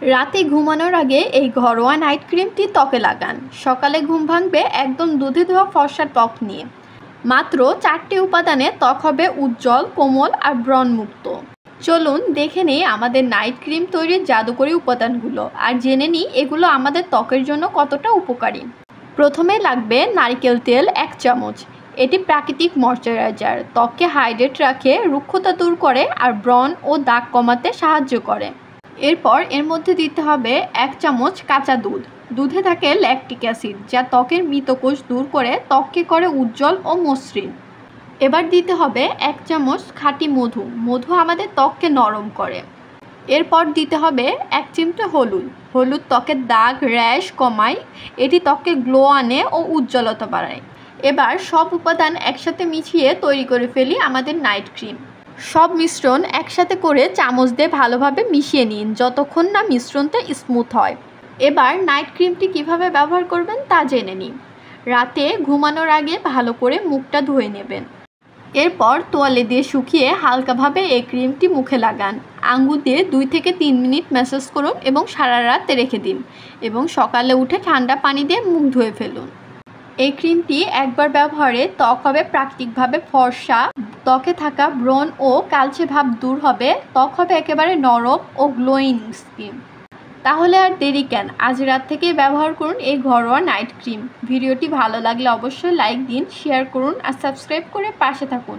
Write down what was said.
রাতে ঘুমানোর আগে এই ঘরোয়া নাইট ক্রিমটি ত্বকে লাগান। সকালে ঘুম ভাঙবে একদম দুধে ধোয়া ফর্সা ত্বক নিয়ে। মাত্র 4টি উপাদানে ত্বক হবে উজ্জ্বল, কোমল আর ব্রণমুক্ত। চলুন দেখে নিই আমাদের নাইট ক্রিম তৈরির জাদুকরী উপাদানগুলো আর জেনে নিই এগুলো আমাদের ত্বকের জন্য কতটা উপকারী। প্রথমে লাগবে নারকেল তেল 1 চামচ। এটি প্রাকৃতিক ময়শ্চারাইজার, ত্বককে হাইড্রেট রাখে, রুক্ষতা দূর করে আর ব্রণ ও দাগ কমাতে সাহায্য করে। এরপর এর মধ্যে দিতে হবে 1 চামচ কাঁচা দুধ। দুধে থাকে ল্যাকটিক অ্যাসিড, যা ত্বকের মৃতকোষ দূর করে ত্বককে করে উজ্জ্বল ও মসৃণ। এবার দিতে হবে 1 চামচ খাঁটি মধু। মধু আমাদের ত্বককে নরম করে। এরপর দিতে হবে 1 চিমটে হলুদ। হলুদ ত্বকের দাগ, র্যাশ কমায়। এটি ত্বকে গ্লো আনে ও উজ্জ্বলতা বাড়ায়। এবার সব উপাদান একসাথে মিশিয়ে তৈরি করে ফেলি আমাদের নাইট ক্রিম। সব মিশ্রণ একসাথে করে চামচ দিয়ে ভালোভাবে মিশিয়ে নিন যতক্ষণ না মিশ্রণটা স্মুথ হয়। এবার নাইট ক্রিমটি কিভাবে ব্যবহার করবেন তা জেনে নিন। রাতে ঘুমানোর আগে ভালো করে মুখটা ধুয়ে নেবেন। এরপর তোয়ালে দিয়ে শুকিয়ে হালকাভাবে এই ক্রিমটি মুখে লাগান। আঙ্গুল দিয়ে 2 থেকে 3 মিনিট ম্যাসাজ করুন এবং সারা রাত রেখে দিন এবং সকালে উঠে ঠান্ডা পানি দিয়ে মুখ ধুয়ে ফেলুন। এই ক্রিমটি একবার ব্যবহারে ত্বক হবে প্রাকৃতিকভাবে ফর্সা, ত্বকে থাকা ব্রণ ও কালচে ভাব দূর হবে, ত্বক হবে একেবারে নরম ও গ্লোয়িং স্কিন। তাহলে আর দেরি কেন, আজ রাত থেকেই ব্যবহার করুন এই ঘরোয়া নাইট ক্রিম। ভিডিওটি ভালো লাগলে অবশ্যই লাইক দিন, শেয়ার করুন আর সাবস্ক্রাইব করে পাশে থাকুন।